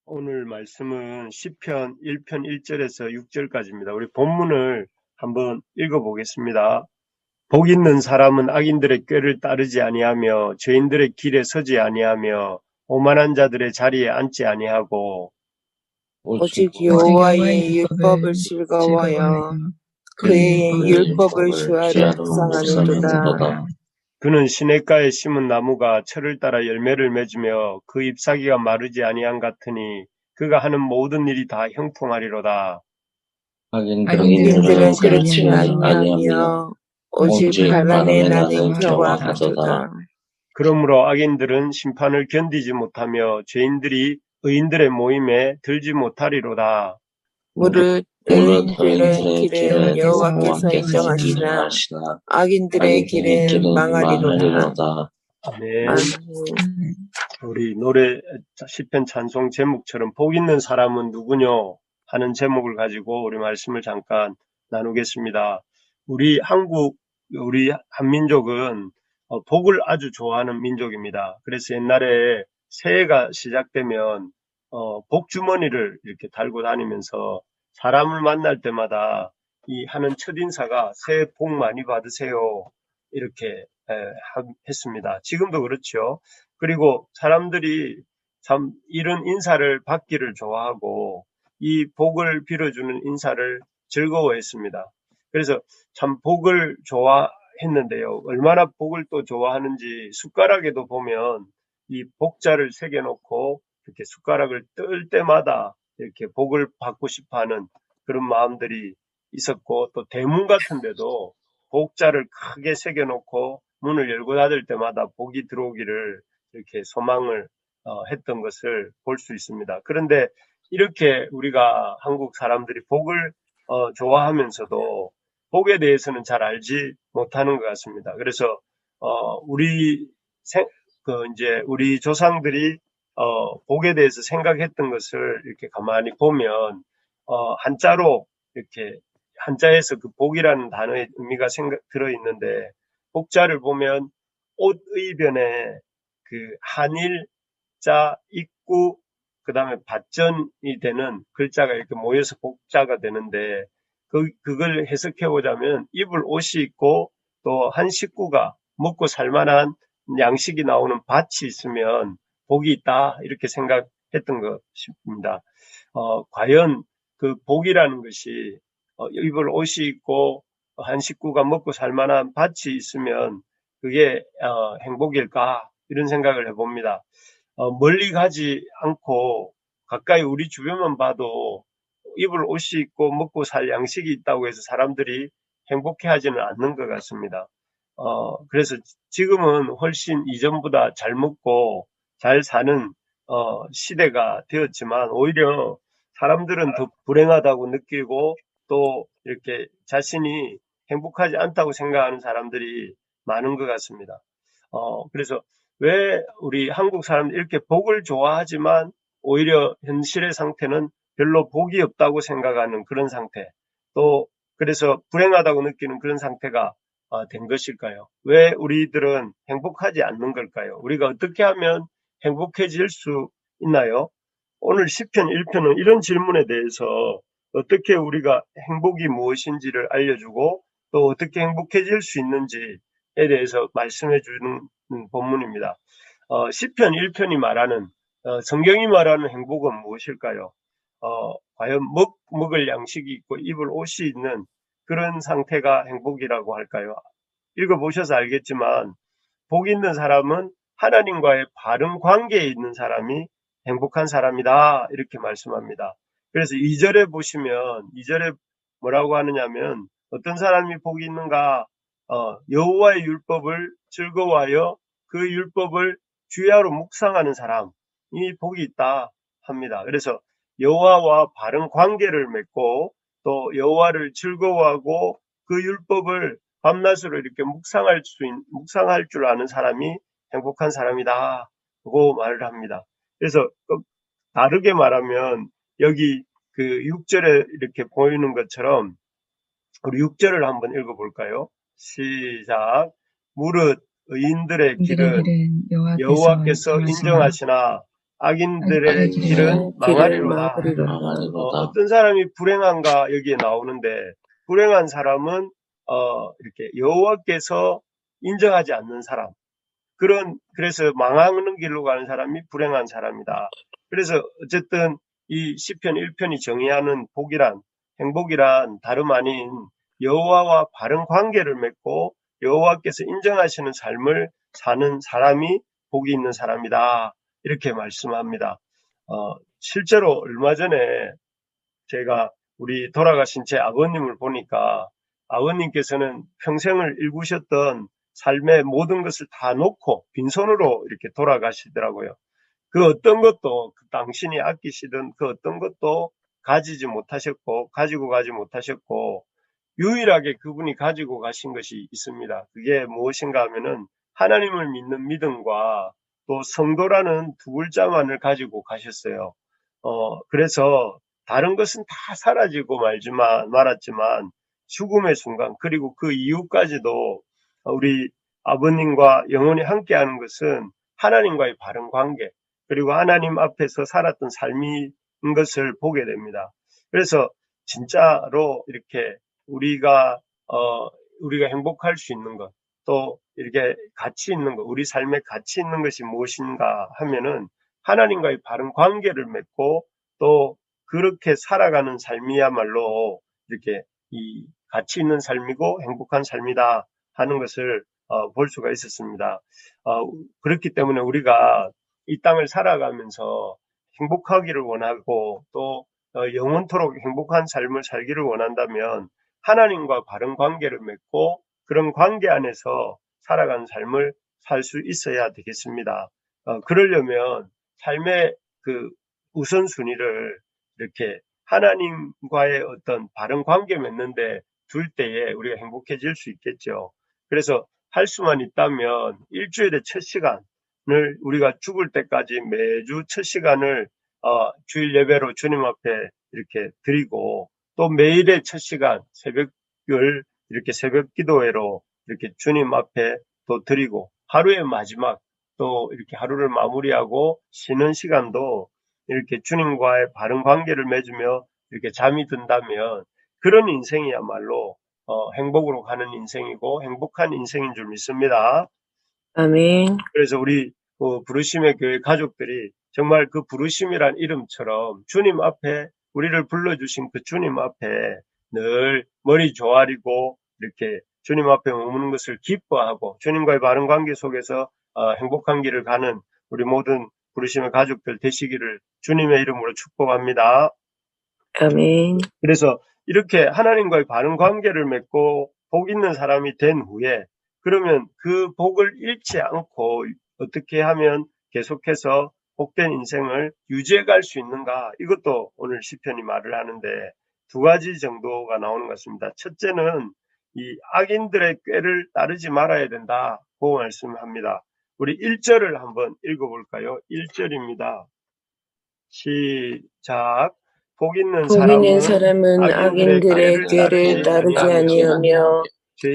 오늘 말씀은 시편 1편 1절에서 6절까지입니다. 우리 본문을 한번 읽어보겠습니다. 복 있는 사람은 악인들의 꾀를 따르지 아니하며 죄인들의 길에 서지 아니하며 오만한 자들의 자리에 앉지 아니하고 오직 오직 여호와의 여호와의 율법을 율법을 즐거워하여 그의 그의 율법을 주야로 묵상하는도다. 묵상하는도다. 그는 시냇가에 심은 나무가 철을 따라 열매를 맺으며 그 잎사귀가 마르지 아니한 같으니 그가 하는 모든 일이 다 형통하리로다. 악인들은 그렇지 아니하며 아니하며 오직 오직 반란에 반란에 나는 나는 겨와 겨와 같도다. 그러므로 악인들은 심판을 견디지 못하며 죄인들이 의인들의 모임에 들지 못하리로다. 무릇 무릇 의인들의 의인들의 길은 길은 여호와께서 여호와께서 인정하시나 인정하시나 악인들의 길은 망하리로다. 아멘. 아멘. 우리 노래 시편 찬송 제목처럼 복 있는 사람은 누구뇨 하는 제목을 가지고 우리 말씀을 잠깐 나누겠습니다. 우리 한민족은 복을 아주 좋아하는 민족입니다. 그래서 옛날에 새해가 시작되면 복주머니를 이렇게 달고 다니면서 사람을 만날 때마다 이 하는 첫인사가 새해 복 많이 받으세요 이렇게 했습니다. 지금도 그렇죠. 그리고 사람들이 참 이런 인사를 받기를 좋아하고 이 복을 빌어주는 인사를 즐거워했습니다. 그래서 참 복을 좋아했는데요. 얼마나 복을 또 좋아하는지 숟가락에도 보면 이 복자를 새겨놓고 이렇게 숟가락을 뜰 때마다 이렇게 복을 받고 싶어하는 그런 마음들이 있었고, 또 대문 같은 데도 복자를 크게 새겨놓고 문을 열고 닫을 때마다 복이 들어오기를 이렇게 소망을 했던 것을 볼 수 있습니다. 그런데 이렇게 우리가 한국 사람들이 복을 좋아하면서도 복에 대해서는 잘 알지 못하는 것 같습니다. 그래서 우리 조상들이 복에 대해서 생각했던 것을 이렇게 가만히 보면 한자로 이렇게 한자에서 그 복이라는 단어의 의미가 들어 있는데 복자를 보면 옷의변에 그 한일자 입구 그다음에 받전이 되는 글자가 이렇게 모여서 복자가 되는데 그걸 해석해 보자면 입을 옷이 있고 또 한 식구가 먹고 살만한 양식이 나오는 밭이 있으면 복이 있다 이렇게 생각했던 것입니다. 과연 그 복이라는 것이 입을 옷이 있고 한 식구가 먹고 살만한 밭이 있으면 그게 행복일까 이런 생각을 해봅니다. 멀리 가지 않고 가까이 우리 주변만 봐도 입을 옷이 있고 먹고 살 양식이 있다고 해서 사람들이 행복해하지는 않는 것 같습니다. 그래서 지금은 훨씬 이전보다 잘 먹고 잘 사는 시대가 되었지만 오히려 사람들은 더 불행하다고 느끼고 또 이렇게 자신이 행복하지 않다고 생각하는 사람들이 많은 것 같습니다. 그래서 왜 우리 한국 사람들 이렇게 복을 좋아하지만 오히려 현실의 상태는 별로 복이 없다고 생각하는 그런 상태, 또 그래서 불행하다고 느끼는 그런 상태가 된 것일까요? 왜 우리들은 행복하지 않는 걸까요? 우리가 어떻게 하면 행복해질 수 있나요? 오늘 시편 1편은 이런 질문에 대해서 어떻게 우리가 행복이 무엇인지를 알려주고 또 어떻게 행복해질 수 있는지에 대해서 말씀해 주는 본문입니다. 시편 1편이 말하는 성경이 말하는 행복은 무엇일까요? 과연 먹을 양식이 있고 입을 옷이 있는 그런 상태가 행복이라고 할까요? 읽어보셔서 알겠지만 복 있는 사람은 하나님과의 바른 관계에 있는 사람이 행복한 사람이다 이렇게 말씀합니다. 그래서 2절에 보시면 2절에 뭐라고 하느냐면 어떤 사람이 복이 있는가? 여호와의 율법을 즐거워하여 그 율법을 주야로 묵상하는 사람이 복이 있다 합니다. 그래서 여호와와 바른 관계를 맺고 또 여호와를 즐거워하고 그 율법을 밤낮으로 이렇게 묵상할 줄 아는 사람이 행복한 사람이다. 고 말을 합니다. 그래서 다르게 말하면 여기 그 6절에 이렇게 보이는 것처럼 우리 6절을 한번 읽어볼까요? 시작. 무릇 의인들의 길은 여호와께서 인정하시나 악인들의 길은 망하리로다. 어떤 사람이 불행한가 여기에 나오는데, 불행한 사람은 이렇게 여호와께서 인정하지 않는 사람, 그래서 망하는 길로 가는 사람이 불행한 사람이다. 그래서 어쨌든 이 시편 1편이 정의하는 행복이란 다름 아닌 여호와와 바른 관계를 맺고 여호와께서 인정하시는 삶을 사는 사람이 복이 있는 사람이다. 이렇게 말씀합니다. 실제로 얼마 전에 제가 우리 돌아가신 제 아버님을 보니까 아버님께서는 평생을 일구셨던 삶의 모든 것을 다 놓고 빈손으로 이렇게 돌아가시더라고요. 그 어떤 것도 당신이 아끼시던 그 어떤 것도 가지고 가지 못하셨고, 유일하게 그분이 가지고 가신 것이 있습니다. 그게 무엇인가 하면은 하나님을 믿는 믿음과 또 성도라는 두 글자만을 가지고 가셨어요. 그래서 다른 것은 다 사라지고 말았지만 죽음의 순간, 그리고 그 이후까지도 우리 아버님과 영원히 함께하는 것은 하나님과의 바른 관계, 그리고 하나님 앞에서 살았던 삶인 것을 보게 됩니다. 그래서 진짜로 이렇게 우리가 행복할 수 있는 것, 또 이렇게 가치 있는 것, 우리 삶에 가치 있는 것이 무엇인가 하면은 하나님과의 바른 관계를 맺고 또 그렇게 살아가는 삶이야말로 이렇게 이 가치 있는 삶이고 행복한 삶이다 하는 것을 볼 수가 있었습니다. 그렇기 때문에 우리가 이 땅을 살아가면서 행복하기를 원하고 또 영원토록 행복한 삶을 살기를 원한다면 하나님과 바른 관계를 맺고 그런 관계 안에서 살아가는 삶을 살 수 있어야 되겠습니다. 그러려면 삶의 그 우선순위를 이렇게 하나님과의 어떤 바른 관계 맺는데 둘 때에 우리가 행복해질 수 있겠죠. 그래서 할 수만 있다면 일주일에 첫 시간을 우리가 죽을 때까지 매주 첫 시간을 주일 예배로 주님 앞에 이렇게 드리고 또 매일의 첫 시간 새벽을 이렇게 새벽 기도회로 이렇게 주님 앞에 또 드리고 하루의 마지막 또 이렇게 하루를 마무리하고 쉬는 시간도 이렇게 주님과의 바른 관계를 맺으며 이렇게 잠이 든다면 그런 인생이야말로 행복으로 가는 인생이고 행복한 인생인 줄 믿습니다. 아멘. 그래서 우리 부르심의 교회 가족들이 정말 그 부르심이란 이름처럼 주님 앞에 우리를 불러주신 그 주님 앞에 늘 머리 조아리고 이렇게 주님 앞에 머무는 것을 기뻐하고 주님과의 바른 관계 속에서 행복한 길을 가는 우리 모든 부르심의 가족들 되시기를 주님의 이름으로 축복합니다. 아멘. 그래서 이렇게 하나님과의 바른 관계를 맺고 복 있는 사람이 된 후에 그러면 그 복을 잃지 않고 어떻게 하면 계속해서 복된 인생을 유지해 갈 수 있는가? 이것도 오늘 시편이 말을 하는데 두 가지 정도가 나오는 것 같습니다. 첫째는 이 악인들의 꾀를 따르지 말아야 된다고 말씀합니다. 우리 1절을 한번 읽어볼까요? 1절입니다. 시작. 복 있는 사람은 악인들의 꾀를 따르지 아니하며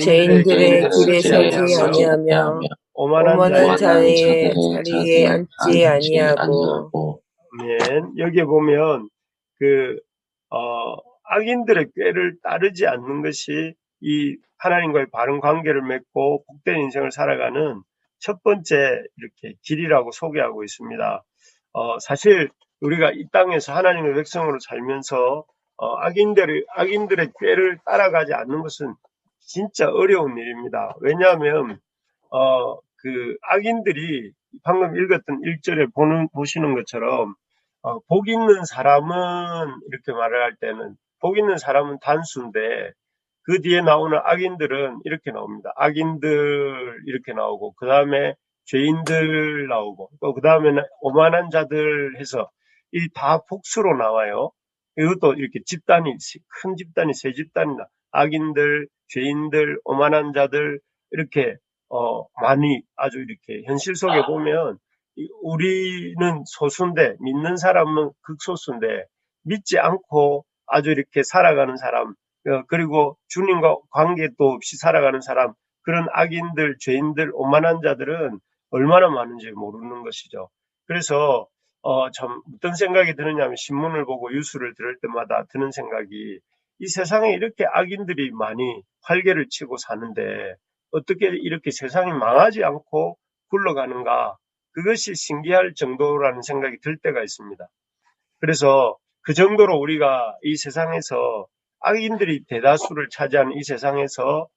죄인들의 길에 서지 아니하며 오만한 자의 자리에 앉지 아니하고. 아멘. 여기에 보면 악인들의 꾀를 따르지 않는 것이 이 하나님과의 바른 관계를 맺고 복된 인생을 살아가는 첫 번째 이렇게 길이라고 소개하고 있습니다. 사실 우리가 이 땅에서 하나님의 백성으로 살면서 악인들의 꾀를 따라가지 않는 것은 진짜 어려운 일입니다. 왜냐하면 그 악인들이 방금 읽었던 1절에 보시는 것처럼 복 있는 사람은 이렇게 말을 할 때는 복 있는 사람은 단수인데 그 뒤에 나오는 악인들은 이렇게 나옵니다. 악인들 이렇게 나오고 그 다음에 죄인들 나오고 또 그 다음에는 오만한 자들 해서 이 다 복수로 나와요. 이것도 이렇게 큰 집단이 세 집단이나 악인들, 죄인들, 오만한 자들 이렇게 많이 아주 이렇게 현실 속에 보면 우리는 소수인데 믿는 사람은 극소수인데 믿지 않고 아주 이렇게 살아가는 사람 그리고 주님과 관계도 없이 살아가는 사람 그런 악인들, 죄인들, 오만한 자들은 얼마나 많은지 모르는 것이죠. 그래서 참 어떤 생각이 드느냐면 신문을 보고 뉴스를 들을 때마다 드는 생각이 이 세상에 이렇게 악인들이 많이 활개를 치고 사는데 어떻게 이렇게 세상이 망하지 않고 굴러가는가 그것이 신기할 정도라는 생각이 들 때가 있습니다. 그래서 그 정도로 우리가 이 세상에서 악인들이 대다수를 차지하는 이 세상에서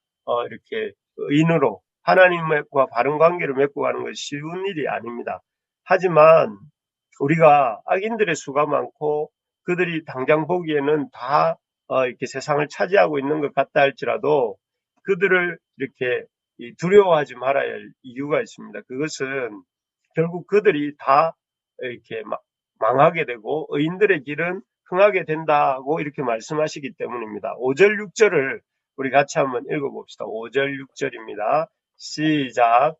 이렇게 의인으로 하나님과 바른 관계를 맺고 가는 것이 쉬운 일이 아닙니다. 하지만 우리가 악인들의 수가 많고 그들이 당장 보기에는 다 이렇게 세상을 차지하고 있는 것 같다 할지라도 그들을 이렇게 두려워하지 말아야 할 이유가 있습니다. 그것은 결국 그들이 다 이렇게 망하게 되고 의인들의 길은 흥하게 된다고 이렇게 말씀하시기 때문입니다. 5절 6절을 우리 같이 한번 읽어봅시다. 5절 6절입니다. 시작.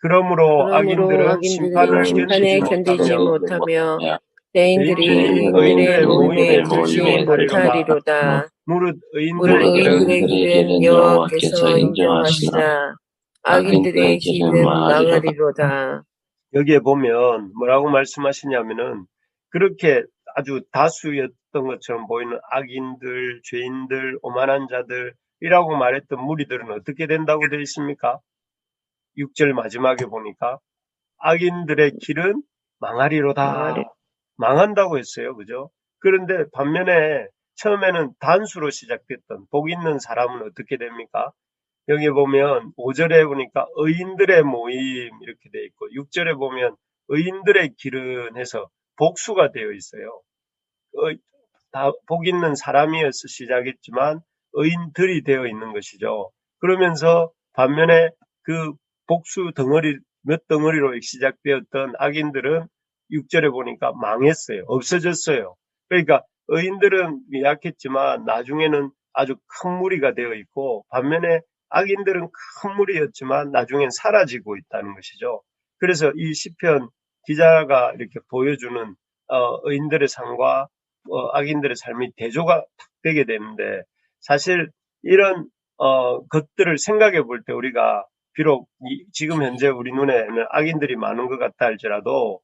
그러므로 악인들은 심판을 견디지 견디지 못하며 못하며 죄인들이 죄인들이 의인들의 모임에 들지 들지 못하리로다. 못하리로다. 무릇 무릇 의인들의 길은 의인들의 길은 여호와께서 인정하시나 악인들의 길은 망하리로다. 여기에 보면 뭐라고 말씀하시냐면은 그렇게 아주 다수였던 것처럼 보이는 악인들, 죄인들, 오만한 자들이라고 말했던 무리들은 어떻게 된다고 되어 있습니까? 6절 마지막에 보니까 악인들의 길은 망하리로다. 망한다고 했어요. 그죠? 그런데 반면에 처음에는 단수로 시작됐던 복 있는 사람은 어떻게 됩니까? 여기 보면 5절에 보니까 의인들의 모임 이렇게 돼 있고 6절에 보면 의인들의 길은 해서 복수가 되어 있어요. 다 복 있는 사람이어서 시작했지만 의인들이 되어 있는 것이죠. 그러면서 반면에 그 복수 덩어리 몇 덩어리로 시작되었던 악인들은 6절에 보니까 망했어요. 없어졌어요. 그러니까 의인들은 약했지만 나중에는 아주 큰 무리가 되어 있고 반면에 악인들은 큰 무리였지만 나중엔 사라지고 있다는 것이죠. 그래서 이 시편 기자가 이렇게 보여주는 의인들의 삶과 악인들의 삶이 대조가 탁 되게 되는데 사실 이런 것들을 생각해 볼 때 우리가 비록 지금 현재 우리 눈에는 악인들이 많은 것 같다 할지라도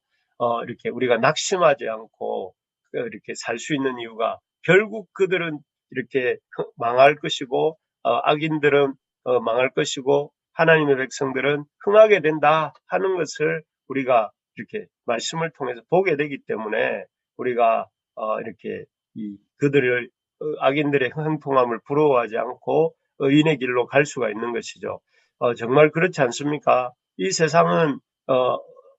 이렇게 우리가 낙심하지 않고 이렇게 살 수 있는 이유가 결국 그들은 이렇게 망할 것이고 악인들은 망할 것이고 하나님의 백성들은 흥하게 된다 하는 것을 우리가 이렇게 말씀을 통해서 보게 되기 때문에 우리가 이렇게 그들을 악인들의 형통함을 부러워하지 않고 의인의 길로 갈 수가 있는 것이죠. 정말 그렇지 않습니까? 이 세상은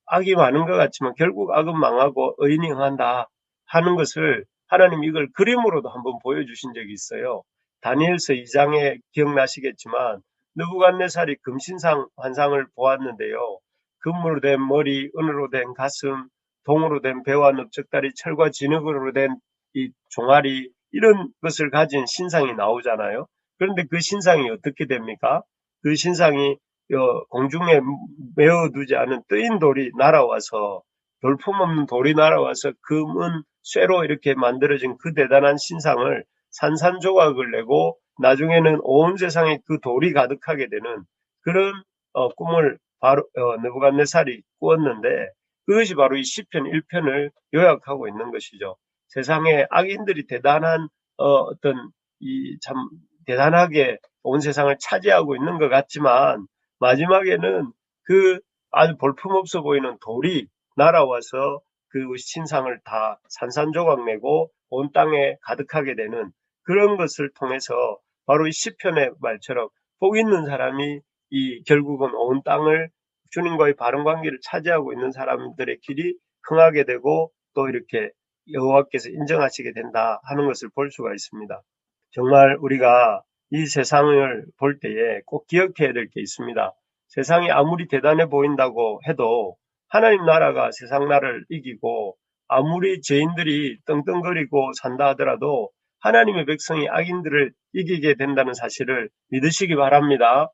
악이 많은 것 같지만 결국 악은 망하고 의인이 흥한다 하는 것을 하나님 이걸 그림으로도 한번 보여주신 적이 있어요. 다니엘서 2장에 기억나시겠지만 느부갓네살이 금신상 환상을 보았는데요. 금으로 된 머리, 은으로 된 가슴, 동으로 된 배와 넓적다리, 철과 진흙으로 된 이 종아리 이런 것을 가진 신상이 나오잖아요. 그런데 그 신상이 어떻게 됩니까? 그 신상이 공중에 메어두지 않은 뜨인 돌이 날아와서 돌품없는 돌이 날아와서 금은 쇠로 이렇게 만들어진 그 대단한 신상을 산산조각을 내고 나중에는 온 세상에 그 돌이 가득하게 되는 그런 꿈을 바로 느부갓네살이 꾸었는데 그것이 바로 이 시편 1편을 요약하고 있는 것이죠. 세상에 악인들이 대단한 어떤 이 참 대단하게 온 세상을 차지하고 있는 것 같지만 마지막에는 그 아주 볼품없어 보이는 돌이 날아와서 그 신상을 다 산산조각 내고 온 땅에 가득하게 되는 그런 것을 통해서 바로 이 시편의 말처럼 복 있는 사람이 이 결국은 온 땅을 주님과의 바른 관계를 차지하고 있는 사람들의 길이 흥하게 되고 또 이렇게 여호와께서 인정하시게 된다 하는 것을 볼 수가 있습니다. 정말 우리가 이 세상을 볼 때에 꼭 기억해야 될 게 있습니다. 세상이 아무리 대단해 보인다고 해도 하나님 나라가 세상 나라를 이기고 아무리 죄인들이 떵떵거리고 산다 하더라도 하나님의 백성이 악인들을 이기게 된다는 사실을 믿으시기 바랍니다.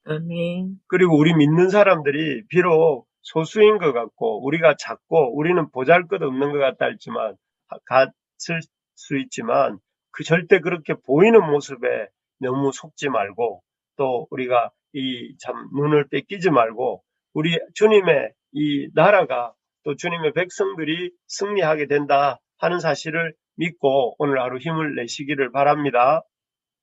아멘. 그리고 우리 믿는 사람들이 비록 소수인 것 같고 우리가 작고 우리는 보잘것없는 것 같다 했지만 같을 수 있지만 그 절대 그렇게 보이는 모습에 너무 속지 말고 또 우리가 이 참 눈을 뺏기지 말고 우리 주님의 이 나라가 또 주님의 백성들이 승리하게 된다 하는 사실을 믿고 오늘 하루 힘을 내시기를 바랍니다.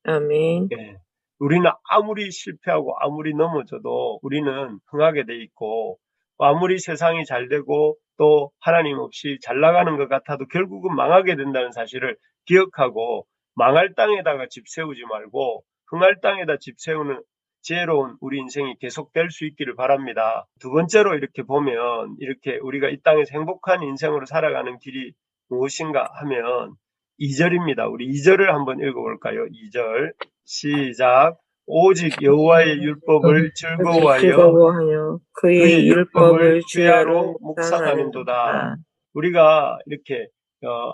아멘. 예. 우리는 아무리 실패하고 아무리 넘어져도 우리는 흥하게 돼 있고, 아무리 세상이 잘 되고 또 하나님 없이 잘 나가는 것 같아도 결국은 망하게 된다는 사실을 기억하고, 망할 땅에다가 집 세우지 말고 흥할 땅에다 집 세우는 지혜로운 우리 인생이 계속될 수 있기를 바랍니다. 두 번째로 이렇게 보면, 이렇게 우리가 이 땅에서 행복한 인생으로 살아가는 길이 무엇인가 하면 2절입니다. 우리 2절을 한번 읽어볼까요? 2절 시작. 오직 여호와의 율법을 즐거워하여 즐거워하여 그의 그의 율법을 율법을 주야로 주야로 묵상하는도다. 묵상하는도다. 우리가 이렇게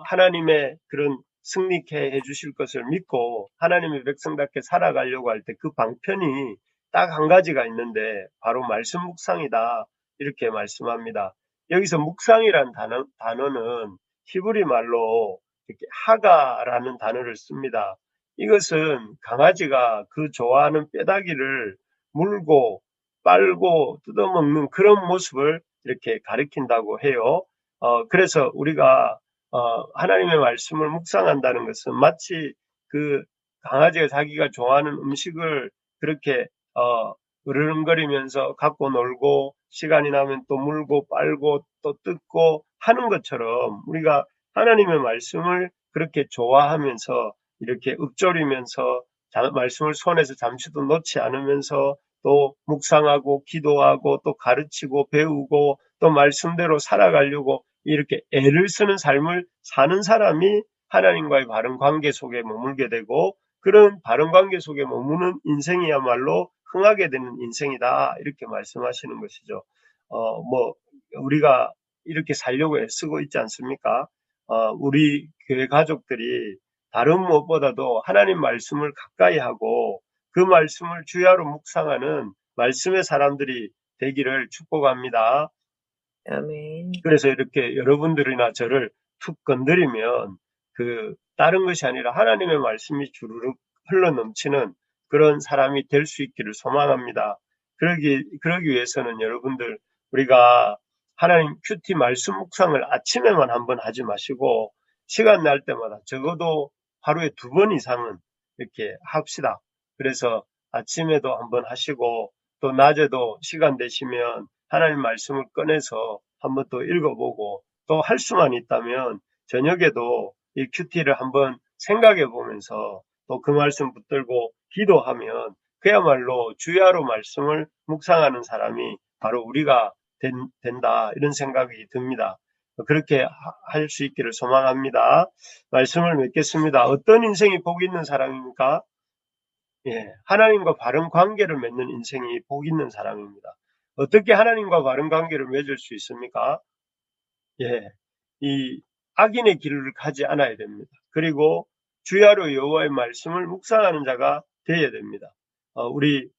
하나님의 그런 승리케 해주실 것을 믿고 하나님의 백성답게 살아가려고 할 때 그 방편이 딱 한 가지가 있는데 바로 말씀 묵상이다, 이렇게 말씀합니다. 여기서 묵상이란 단어는 히브리 말로 이렇게 하가라는 단어를 씁니다. 이것은 강아지가 그 좋아하는 뼈다귀를 물고 빨고 뜯어먹는 그런 모습을 이렇게 가리킨다고 해요. 그래서 우리가 하나님의 말씀을 묵상한다는 것은 마치 그 강아지가 자기가 좋아하는 음식을 그렇게 으르렁거리면서 갖고 놀고 시간이 나면 또 물고 빨고 또 뜯고 하는 것처럼, 우리가 하나님의 말씀을 그렇게 좋아하면서 이렇게 읊조리면서 말씀을 손에서 잠시도 놓지 않으면서 또 묵상하고 기도하고 또 가르치고 배우고 또 말씀대로 살아가려고 이렇게 애를 쓰는 삶을 사는 사람이 하나님과의 바른 관계 속에 머물게 되고, 그런 바른 관계 속에 머무는 인생이야말로 흥하게 되는 인생이다, 이렇게 말씀하시는 것이죠. 우리가 이렇게 살려고 애쓰고 있지 않습니까? 우리 교회 가족들이 다른 무엇보다도 하나님 말씀을 가까이 하고 그 말씀을 주야로 묵상하는 말씀의 사람들이 되기를 축복합니다. 아멘. 그래서 이렇게 여러분들이나 저를 툭 건드리면 다른 것이 아니라 하나님의 말씀이 주르륵 흘러넘치는 그런 사람이 될 수 있기를 소망합니다. 그러기 위해서는 여러분들, 우리가 하나님 큐티 말씀 묵상을 아침에만 한번 하지 마시고 시간 날 때마다 적어도 하루에 2번 이상은 이렇게 합시다. 그래서 아침에도 한번 하시고 또 낮에도 시간 되시면 하나님 말씀을 꺼내서 한번 또 읽어보고, 또 할 수만 있다면 저녁에도 이 큐티를 한번 생각해 보면서 또 그 말씀 붙들고 기도하면 그야말로 주야로 말씀을 묵상하는 사람이 바로 우리가 된다, 이런 생각이 듭니다. 그렇게 할 수 있기를 소망합니다. 말씀을 맺겠습니다. 어떤 인생이 복 있는 사람입니까? 예, 하나님과 바른 관계를 맺는 인생이 복 있는 사람입니다. 어떻게 하나님과 바른 관계를 맺을 수 있습니까? 예, 이 악인의 길을 가지 않아야 됩니다. 그리고 주야로 여호와의 말씀을 묵상하는 자가 되어야 됩니다. 우리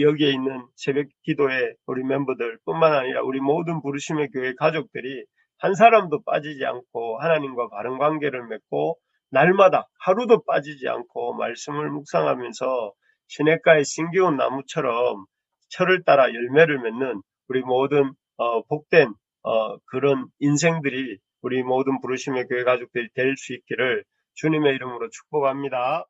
여기에 있는 새벽 기도의 우리 멤버들 뿐만 아니라 우리 모든 부르심의 교회 가족들이 한 사람도 빠지지 않고 하나님과 바른 관계를 맺고 날마다 하루도 빠지지 않고 말씀을 묵상하면서 시냇가의 신기운 나무처럼 철을 따라 열매를 맺는 우리 모든 복된 그런 인생들이 우리 모든 부르심의 교회 가족들이 될 수 있기를 주님의 이름으로 축복합니다.